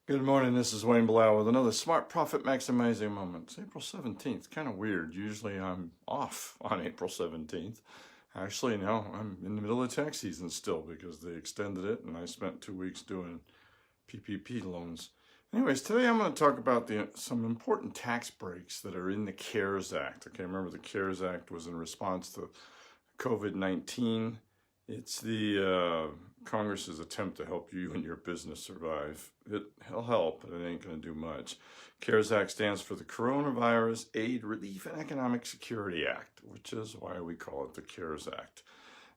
Good morning, this is Wayne Blau with another Smart Profit Maximizing Moment. It's April 17th, kind of weird. Usually I'm off on April 17th. Actually, no, I'm in the middle of tax season still because they extended it and I spent 2 weeks doing PPP loans. Anyways, today I'm going to talk about some important tax breaks that are in the CARES Act. Okay, remember the CARES Act was in response to COVID-19. It's the Congress's attempt to help you and your business survive. It'll help, but it ain't going to do much. CARES Act stands for the Coronavirus Aid, Relief, and Economic Security Act, which is why we call it the CARES Act.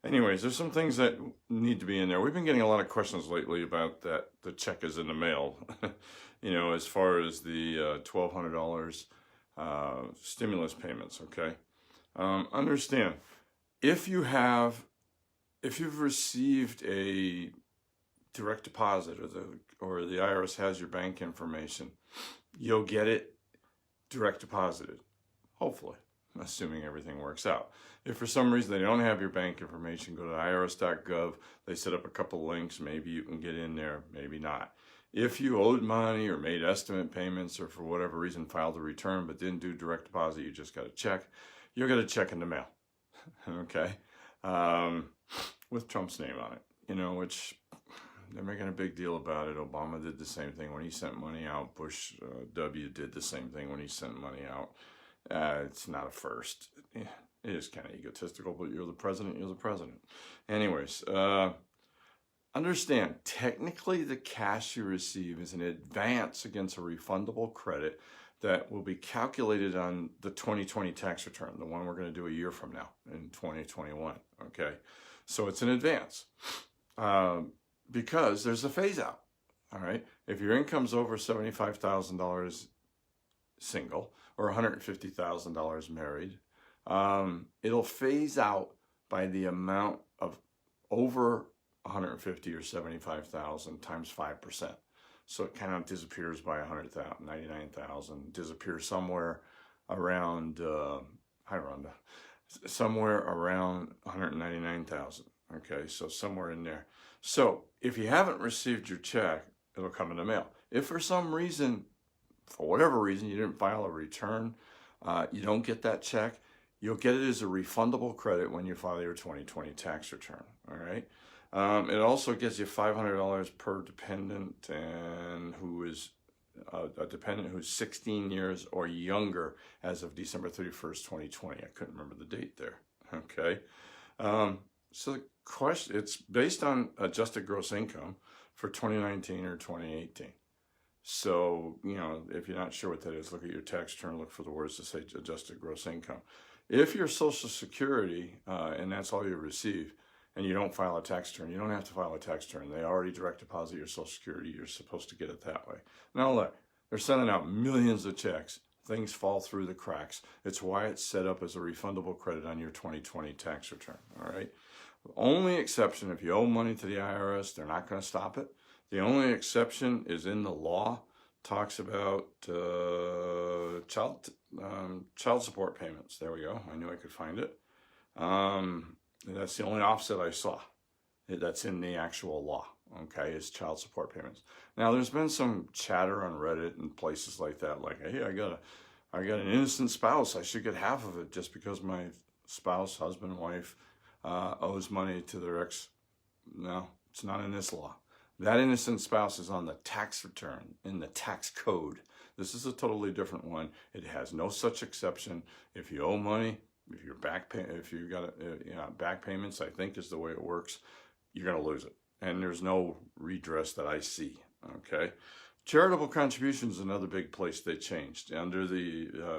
Anyways, there's some things that need to be in there. We've been getting a lot of questions lately about that the check is in the mail. You know, as far as the $1,200 stimulus payments, okay? Understand, if you've received a direct deposit or the IRS has your bank information, you'll get it direct deposited, hopefully, assuming everything works out. If for some reason they don't have your bank information, go to irs.gov. They set up a couple links. Maybe you can get in there, maybe not. If you owed money or made estimate payments or for whatever reason filed a return but didn't do direct deposit, you just got a check, you'll get a check in the mail, okay? With Trump's name on it, you know, which they're making a big deal about it. Obama did the same thing when he sent money out. Bush W did the same thing when he sent money out. It's not a first. It is kind of egotistical, but you're the president, you're the president. Anyways, understand, technically the cash you receive is an advance against a refundable credit that will be calculated on the 2020 tax return, the one we're going to do a year from now in 2021, okay? So it's an advance because there's a phase out, all right? If your income's over $75,000 single or $150,000 married, it'll phase out by the amount of over 150 or 75,000 times 5%. So it kind of disappears by 100,000, 99,000, disappears somewhere around, somewhere around 199,000. Okay, so somewhere in there. So if you haven't received your check, it'll come in the mail. If for some reason, for whatever reason, you didn't file a return, you don't get that check, you'll get it as a refundable credit when you file your 2020 tax return, all right? It also gets you $500 per dependent and who is a dependent who's 16 years or younger as of December 31st, 2020. I couldn't remember the date there, okay? So the question, it's based on adjusted gross income for 2019 or 2018. So, you know, if you're not sure what that is, look at your tax return, look for the words that say adjusted gross income. If your Social Security, and that's all you receive, and you don't file a tax return, you don't have to file a tax return. They already direct deposit your Social Security. You're supposed to get it that way. Now look, they're sending out millions of checks. Things fall through the cracks. It's why it's set up as a refundable credit on your 2020 tax return, all right? The only exception, if you owe money to the IRS, they're not going to stop it. The only exception is in the law, talks about child support payments. There we go. I knew I could find it. That's the only offset I saw. That's in the actual law, okay, is child support payments. Now, there's been some chatter on Reddit and places like that, like, hey, I got an innocent spouse. I should get half of it just because my spouse, husband, wife, owes money to their ex. No, it's not in this law. That innocent spouse is on the tax return in the tax code. This is a totally different one. It has no such exception. If you owe money, if you're if you got back payments, I think is the way it works, you're going to lose it. And there's no redress that I see, okay? Charitable contributions is another big place they changed. Under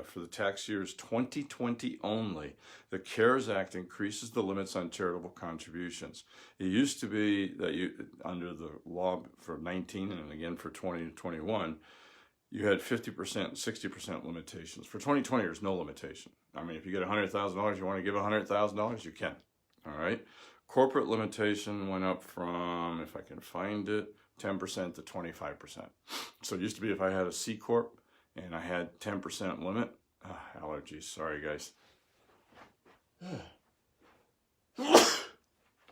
for the tax years 2020 only, the CARES Act increases the limits on charitable contributions. It used to be that under the law for 19 and again for 2021, you had 50%, 60% limitations. For 2020, there's no limitation. I mean, if you get $100,000, you want to give $100,000, you can, all right? Corporate limitation went up from, if I can find it, 10% to 25%. So it used to be if I had a C Corp and I had 10% limit, allergies, sorry guys.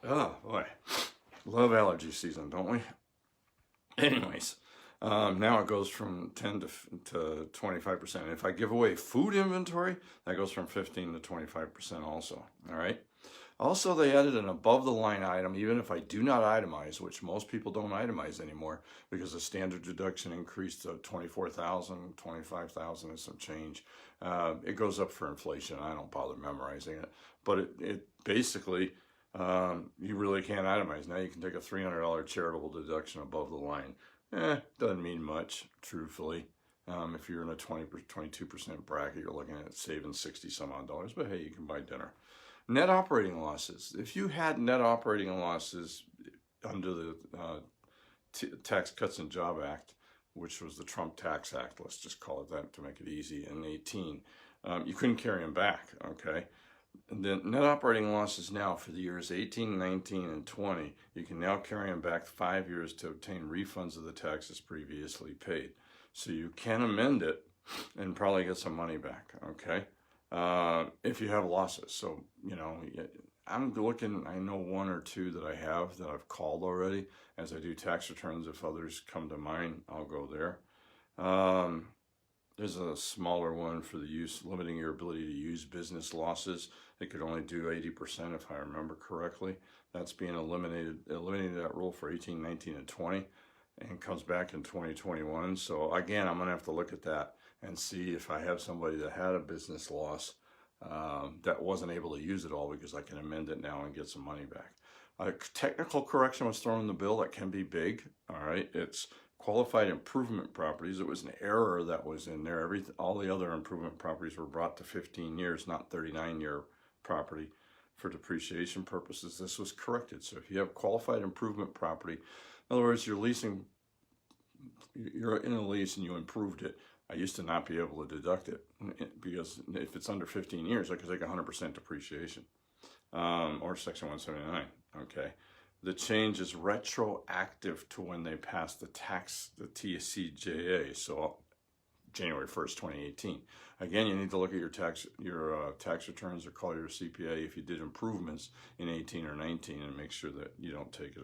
Oh boy, love allergy season, don't we? Anyways, Now it goes from 10 to 25%. If I give away food inventory, that goes from 15 to 25% also. All right. Also, they added an above the line item, even if I do not itemize, which most people don't itemize anymore because the standard deduction increased to 24,000, 25,000 and some change. It goes up for inflation. I don't bother memorizing it, but it basically, you really can't itemize. Now you can take a $300 charitable deduction above the line. Doesn't mean much, truthfully. If you're in a 22% bracket, you're looking at saving 60 some odd dollars, but hey, you can buy dinner. Net operating losses. If you had net operating losses under the Tax Cuts and Job Act, which was the Trump Tax Act, let's just call it that to make it easy, in 18, you couldn't carry them back, okay? And then net operating losses now for the years 18, 19, and 20, you can now carry them back 5 years to obtain refunds of the taxes previously paid. So you can amend it and probably get some money back, okay? If you have losses. So, you know, I'm looking, I know one or two that I have that I've called already. As I do tax returns, if others come to mind, I'll go there. There's a smaller one for the use, limiting your ability to use business losses. It could only do 80% if I remember correctly. That's being eliminated that rule for 18, 19, and 20 and comes back in 2021. So again, I'm gonna have to look at that and see if I have somebody that had a business loss that wasn't able to use it all, because I can amend it now and get some money back. A technical correction was thrown in the bill that can be big, all right? It's qualified improvement properties. It was an error that was in there. All the other improvement properties were brought to 15 years, not 39-year property for depreciation purposes. This was corrected. So if you have qualified improvement property, in other words, you're in a lease and you improved it, I used to not be able to deduct it because if it's under 15 years, I could take 100% depreciation, or Section 179, okay? The change is retroactive to when they passed the TCJA, so January 1st, 2018. Again, you need to look at your tax returns or call your CPA if you did improvements in 18 or 19 and make sure that you don't take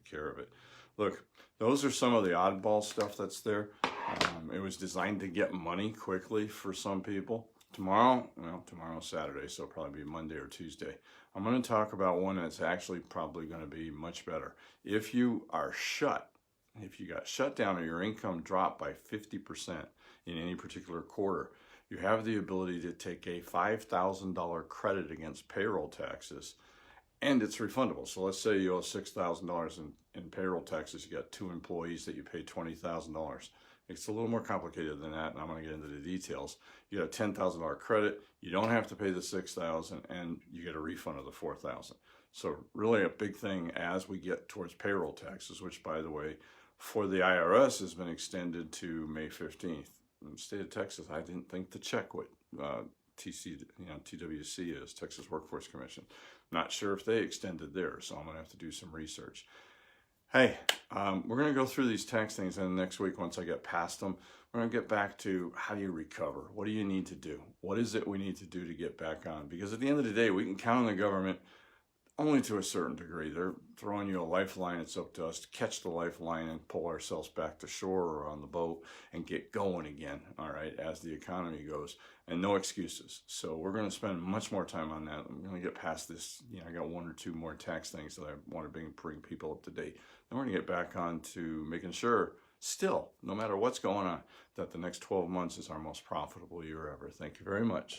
care of it. Look, those are some of the oddball stuff that's there. It was designed to get money quickly for some people. Tomorrow's Saturday, so it'll probably be Monday or Tuesday. I'm going to talk about one that's actually probably going to be much better. If you got shut down or your income dropped by 50% in any particular quarter, you have the ability to take a $5,000 credit against payroll taxes, and it's refundable. So let's say you owe $6,000 in payroll taxes. You got 2 employees that you pay $20,000. It's a little more complicated than that, and I'm going to get into the details. You get a $10,000 credit. You don't have to pay the $6,000, and you get a refund of the $4,000. So really a big thing as we get towards payroll taxes, which, by the way, for the IRS has been extended to May 15th. In the state of Texas, I didn't think to check what TWC is, Texas Workforce Commission. Not sure if they extended theirs, so I'm going to have to do some research. Hey, we're going to go through these tax things, and next week, once I get past them, we're going to get back to how do you recover? What do you need to do? What is it we need to do to get back on? Because at the end of the day, we can count on the government only to a certain degree. They're throwing you a lifeline. It's up to us to catch the lifeline and pull ourselves back to shore or on the boat and get going again, all right, as the economy goes, and no excuses. So we're going to spend much more time on that. I'm going to get past this. I got 1 or 2 more tax things that I want to bring people up to date. Then we're going to get back on to making sure, still, no matter what's going on, that the next 12 months is our most profitable year ever. Thank you very much.